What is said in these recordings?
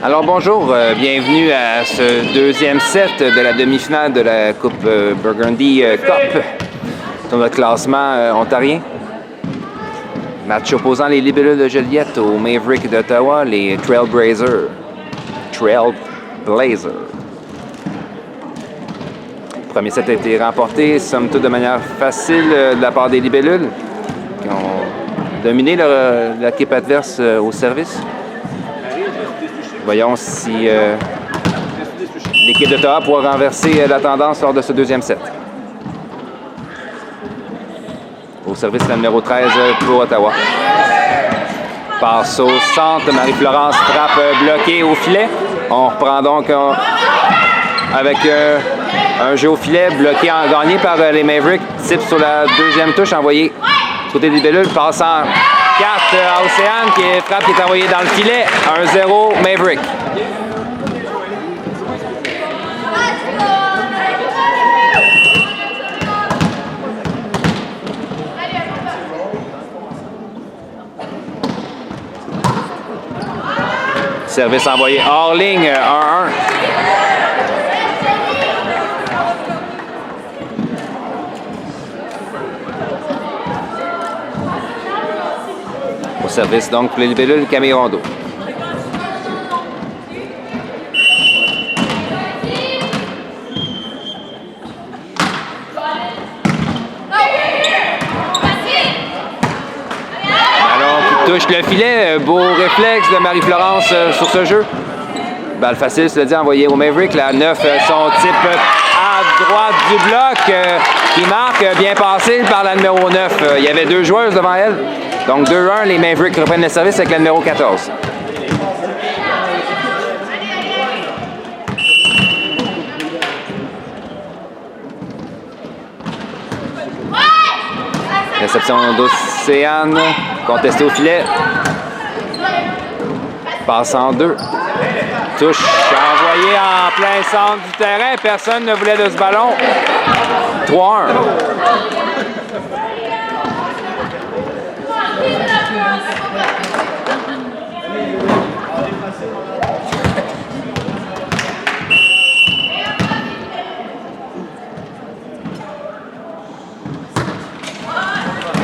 Alors bonjour, bienvenue à ce deuxième set de la demi-finale de la Coupe Burgundy Cup sur notre classement ontarien. Match opposant les Libellules de Joliette aux Mavericks d'Ottawa, les Trailblazers. Le premier set a été remporté, somme toute de manière facile de la part des Libellules, qui ont dominé l'équipe adverse au service. Voyons si l'équipe d'Ottawa pourra renverser la tendance lors de ce deuxième set. Au service, la numéro 13 pour Ottawa. Passe au centre, Marie-Florence frappe bloquée au filet. On reprend donc avec un jeu au filet bloqué gagné par les Mavericks. Type sur la deuxième touche envoyée du côté des Libellules, passant 4 à Océane, qui est frappe qui est envoyée dans le filet. 1-0 Maverick. Service envoyé hors ligne, 1-1. Au service donc pour les Libellules, Camille Rondeau. Touche le filet, beau réflexe de Marie-Florence sur ce jeu. Balle facile, cela dit, envoyée au Maverick. La 9, son type à droite du bloc qui marque, bien passé par la numéro 9. Il y avait deux joueuses devant elle. Donc 2-1, les Mavericks reprennent le service avec la numéro 14. Réception d'Océane, contestée au filet. Passe en deux. Touche envoyée en plein centre du terrain. Personne ne voulait de ce ballon. 3-1.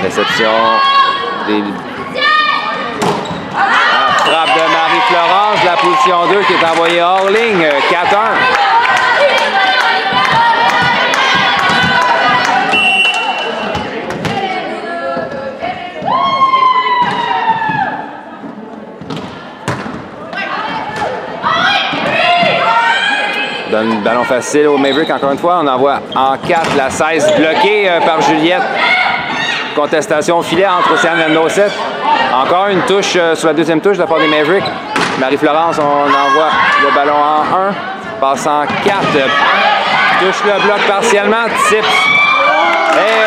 Réception des... La frappe de Marie-Florence, la position 2 qui est envoyée hors ligne, 4-1. Donne ballon facile au Maverick encore une fois. On envoie en 4 la 16 bloquée par Juliette. Contestation au filet entre Océane et la numéro 7. Encore une touche sur la deuxième touche de la part des Mavericks. Marie-Florence, on envoie le ballon en 1. Passe en 4. Touche le bloc partiellement. Tips. Et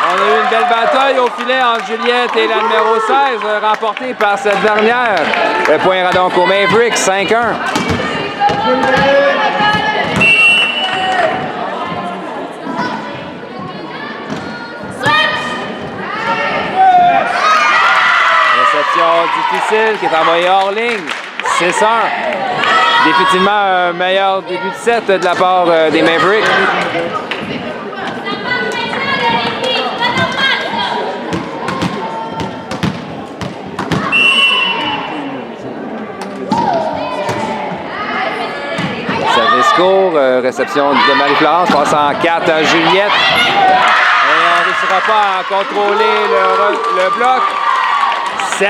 on a eu une belle bataille au filet entre Juliette et la numéro 16, remportée par cette dernière. Le point ira donc aux Mavericks, 5-1. Difficile qui est envoyé hors ligne. 6-1. Définitivement un meilleur début de set de la part des Mavericks. Service court, réception de Marie-Florence, passe en 4 à Juliette. Et on ne réussira pas à contrôler le bloc. 7-1.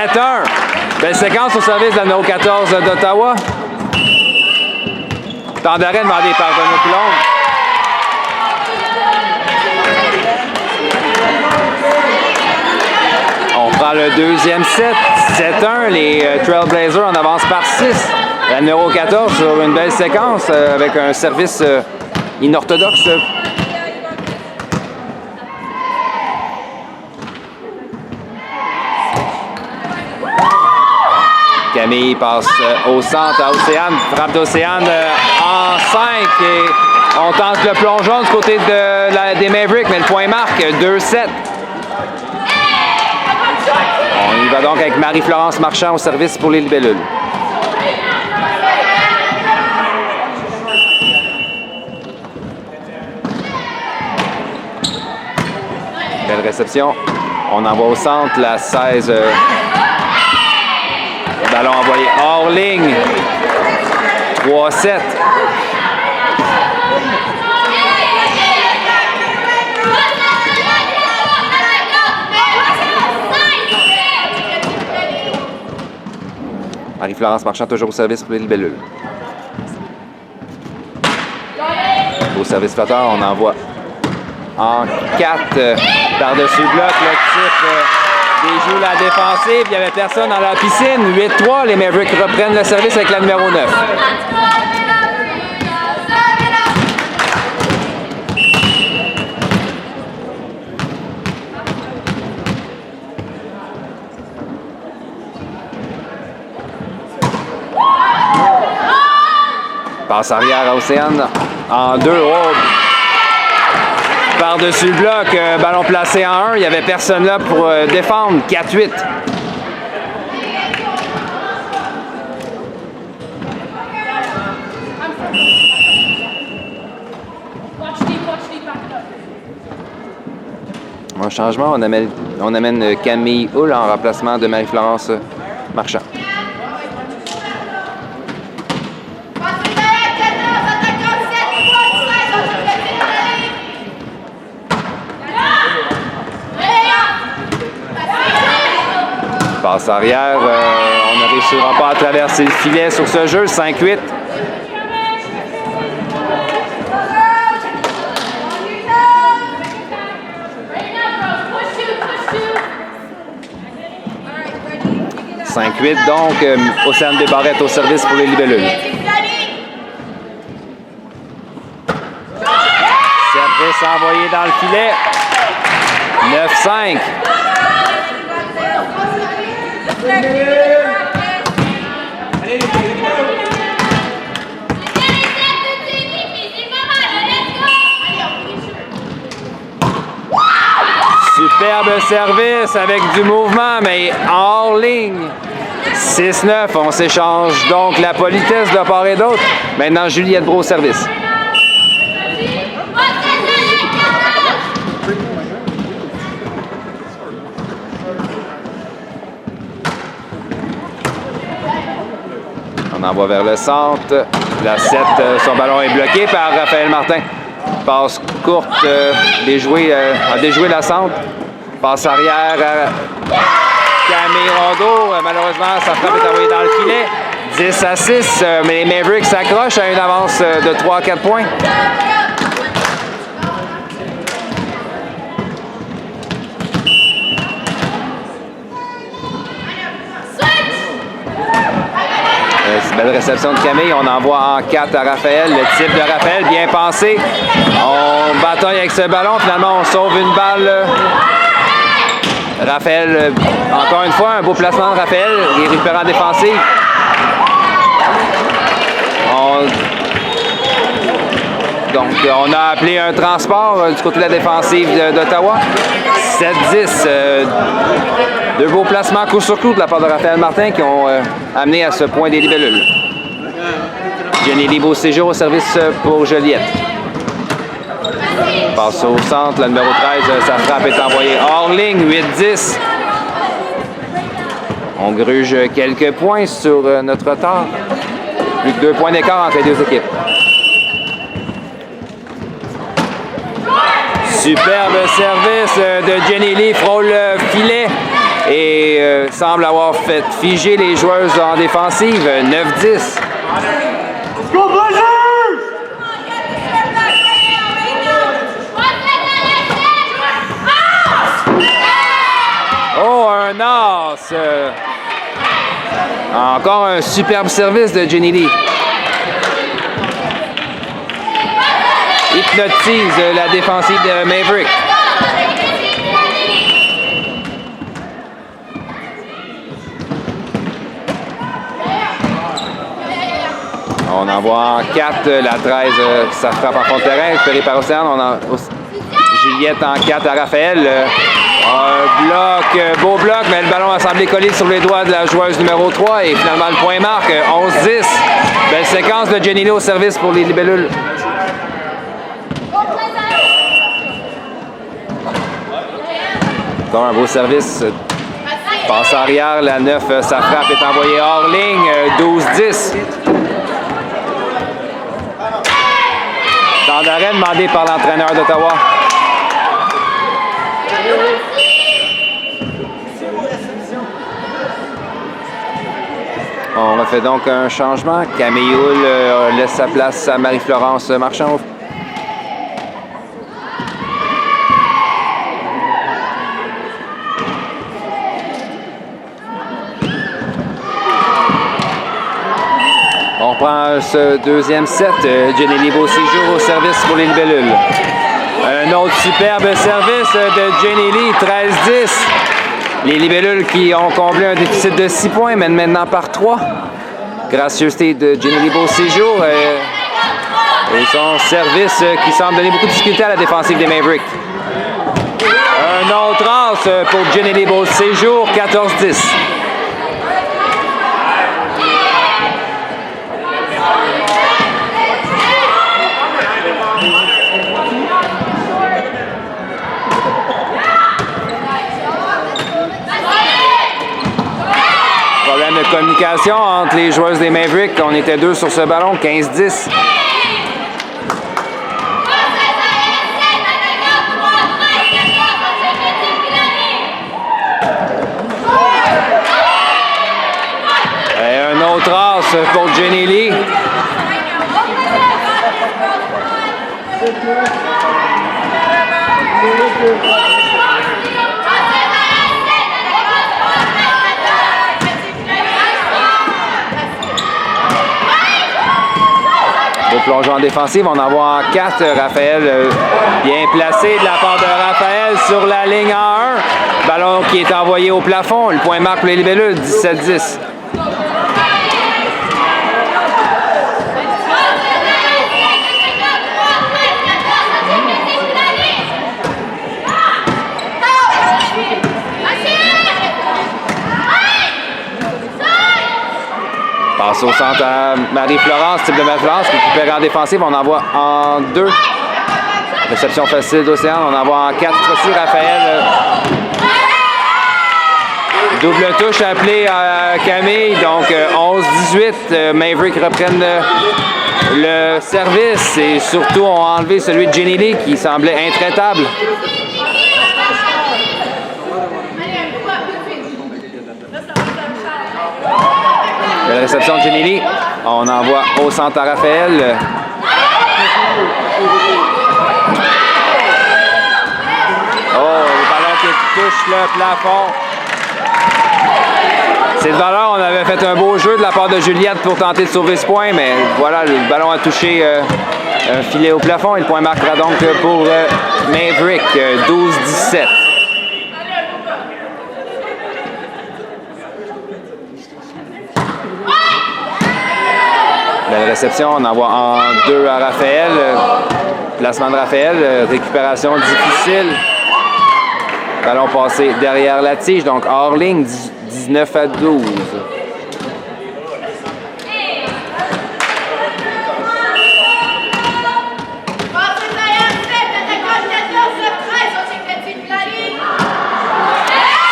Belle séquence au service de la numéro 14 d'Ottawa. Temps d'arrêt demandé par Benoît Coulombe. On prend le deuxième set. 7-1. Les Trailblazers en avance par 6. La numéro 14 sur une belle séquence avec un service inorthodoxe. Camille passe au centre à Océane, frappe d'Océane en 5 et on tente le plongeon du côté des Mavericks, mais le point marque 2-7. On y va donc avec Marie-Florence Marchand au service pour les Libellules. Belle réception. On envoie au centre la 16. Ballon envoyé hors ligne. 3-7. Marie-Florence Marchand toujours au service pour les libellules. Au service flotteur, on envoie en 4 par-dessus le bloc. Le type déjoue la défensive. Il n'y avait personne dans la piscine. 8-3. Les Mavericks reprennent le service avec la numéro 9. Passe arrière à Océane en 2. Oh. Par-dessus le bloc, ballon placé en 1. Il n'y avait personne là pour défendre. 4-8. Un changement, on amène Camille Hull en remplacement de Marie-Florence Marchand. Passe arrière, on ne réussira pas à traverser le filet sur ce jeu, 5-8. Donc, Océane Desbarrettes au service pour les libellules. Service envoyé dans le filet. 9-5. Superbe service avec du mouvement, mais hors ligne. 6-9, on s'échange donc la politesse de part et d'autre. Maintenant, Juliette Brault au service. On envoie vers le centre. La 7, son ballon est bloqué par Raphaël Martin. Passe courte, a déjoué la centre. Passe arrière à Camille Rondeau. Malheureusement, sa frappe est envoyée dans le filet. 10-6, mais les Mavericks s'accrochent à une avance de 3-4 points. Belle réception de Camille. On envoie en 4 à Raphaël. Le type de Raphaël, bien pensé. On bataille avec ce ballon. Finalement, on sauve une balle. Raphaël, encore une fois, un beau placement de Raphaël. Il est récupéré en défensive. Donc, on a appelé un transport du côté de la défensive d'Ottawa. 7-10. Deux beaux placements coup sur coup de la part de Raphaël Martin qui ont amené à ce point des libellules. Jenny Beau séjour au service pour Joliette. Passe au centre, la numéro 13, sa frappe est envoyée hors ligne, 8-10. On gruge quelques points sur notre retard. Plus que 2 points d'écart entre les deux équipes. Superbe service de Jenny Lee, frôle le filet et semble avoir fait figer les joueuses en défensive. 9-10. Oh, un as! Encore un superbe service de Jenny Lee. Hypnotise la défensive de Maverick. On envoie en 4 la 13, ça frappe en fond de terrain, récupéré par Océane. On a Juliette en 4 à Raphaël. Un bloc, beau bloc, mais le ballon a semblé coller sur les doigts de la joueuse numéro 3 et finalement le point marque, 11-10. Belle séquence de Jenny Lee au service pour les libellules. Encore un beau service. Passe arrière, la 9, sa frappe est envoyée hors ligne, 12-10. Temps d'arrêt demandé par l'entraîneur d'Ottawa. On refait donc un changement. Camille Houle laisse sa place à Marie-Florence Marchand. On reprend ce deuxième set. Jenny Beauséjour au service pour les libellules. Un autre superbe service de Jenny Lee, 13-10. Les libellules qui ont comblé un déficit de 6 points mènent maintenant par 3. Gracieuseté de Jenny Beauséjour et son service qui semble donner beaucoup de difficulté à la défensive des Mavericks. Un autre as pour Jenny Beauséjour, 14-10. Problème de communication entre les joueuses des Mavericks. On était 2 sur ce ballon, 15-10. Et un autre as pour Jenny Lee. Beau plongeon en défensive, on en voit en 4. Raphaël bien placé de la part de Raphaël sur la ligne en 1. Ballon qui est envoyé au plafond. Le point marque pour les libellules, 17-10. Passe au centre à Marie-Florence, type de Marie-Florence qui récupère en défensive. On envoie en 2. Réception facile d'Océane. On envoie en 4. Aussi Raphaël. Double touche appelée à Camille. Donc 11-18. Maverick reprennent le service et surtout ont enlevé celui de Jenny Lee qui semblait intraitable. Belle réception de Jenny Lee. On envoie au centre à Raphaël. Oh, le ballon qui touche le plafond. C'est de valeur. On avait fait un beau jeu de la part de Juliette pour tenter de sauver ce point, mais voilà, le ballon a touché un filet au plafond et le point marquera donc pour Maverick, 12-17. Belle réception, on envoie en 2 à Raphaël. Placement de Raphaël, récupération difficile. Ballon passé derrière la tige, donc hors ligne, 19-12.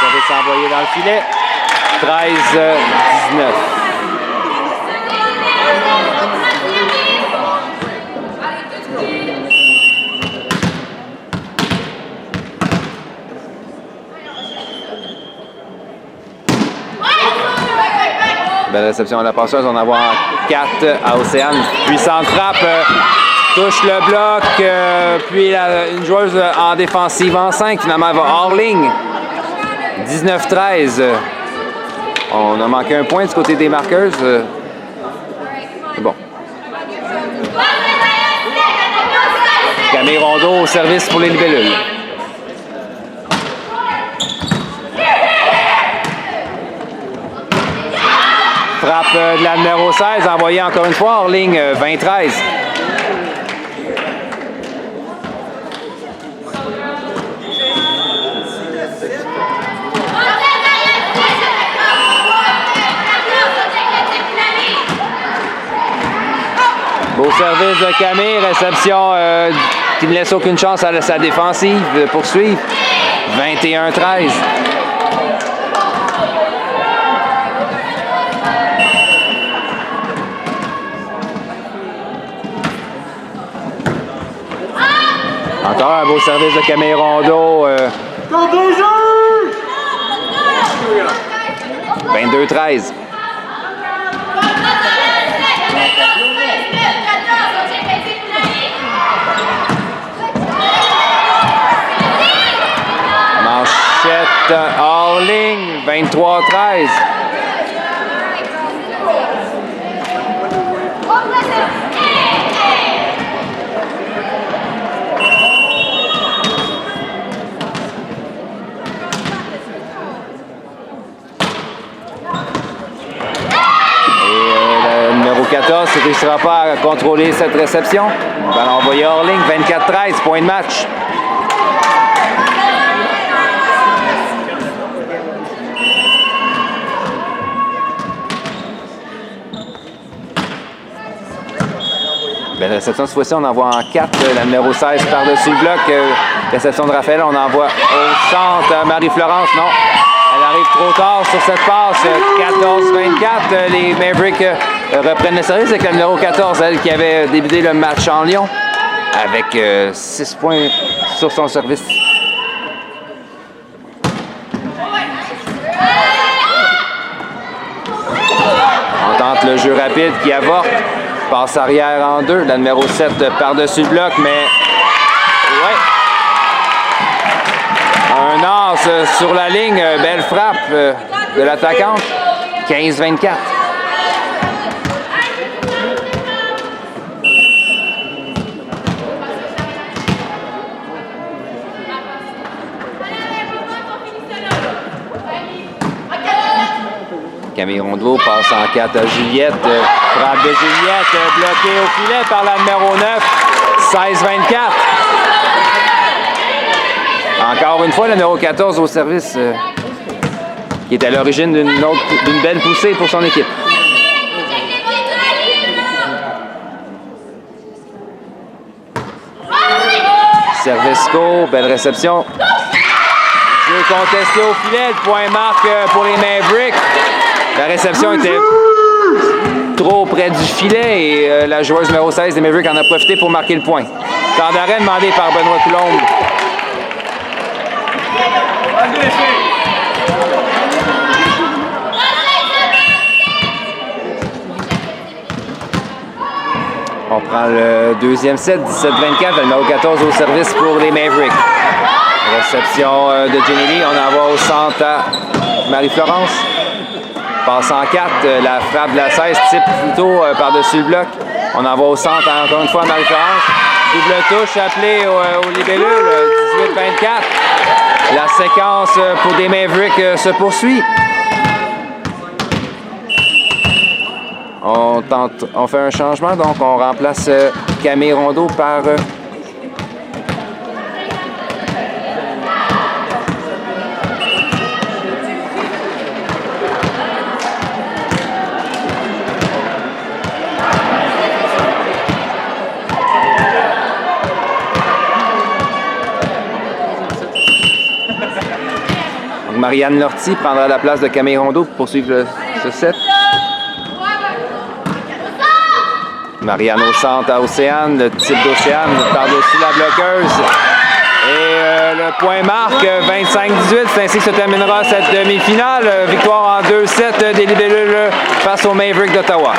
Service envoyé dans le filet, 13-19. Belle réception à la passeuse. On en voit en 4 à Océane. Puissante frappe. Touche le bloc. Puis une joueuse en défensive en 5. Finalement, elle va hors ligne. 19-13. On a manqué un point du côté des marqueuses. C'est bon. Camille Rondeau au service pour les libellules. Frappe de la numéro 16, envoyée encore une fois hors ligne, 20-13. Beau service de Camille, réception qui ne laisse aucune chance à sa défensive de poursuivre. 21-13. Encore un beau service de Camille Rondeau. 22-13. Manchette hors ligne, 23-13. Numéro 14 ne réussira pas à contrôler cette réception. Ballon envoyé hors ligne, 24-13, point de match. Belle réception, cette fois-ci, on envoie en 4 la numéro 16 par-dessus le bloc. Réception de Raphaël, on envoie au centre. Marie-Florence, non. Elle arrive trop tard sur cette passe. 14-24. Les Mavericks reprennent le service avec la numéro 14, elle qui avait débuté le match en Lyon, avec 6 points sur son service. On tente le jeu rapide qui avorte. Passe arrière en 2. La numéro 7 par-dessus le bloc, mais... ouais. Un as sur la ligne. Belle frappe de l'attaquante. 15-24. Camille Rondeau passe en 4 à Juliette. Frappe de Juliette, bloquée au filet par la numéro 9. 16-24. Encore une fois, le numéro 14 au service, qui est à l'origine d'une belle poussée pour son équipe. Service court, belle réception. Jeu contesté au filet, le point marque pour les Mavericks. La réception était trop près du filet et la joueuse numéro 16 des Mavericks en a profité pour marquer le point. Temps d'arrêt demandé par Benoît Coulombe. On prend le deuxième set, 17-24, le numéro 14 au service pour les Mavericks. Réception de Jenny Lee, on envoie au centre à Marie-Florence. Passe en 4, la frappe de la 16 type plutôt par-dessus le bloc. On envoie au centre encore une fois à Marie-Florence. Double touche appelée au libellule, 18-24. La séquence pour des Mavericks se poursuit. On fait un changement, donc on remplace Camille Rondeau par... Marianne Lortie prendra la place de Camille Rondeau pour poursuivre ce set. Marianne au centre à Océane, le type d'Océane par-dessus la bloqueuse. Et le point marque 25-18, c'est ainsi que se terminera cette demi-finale. Victoire en 2 sets des libellules face aux Mavericks d'Ottawa.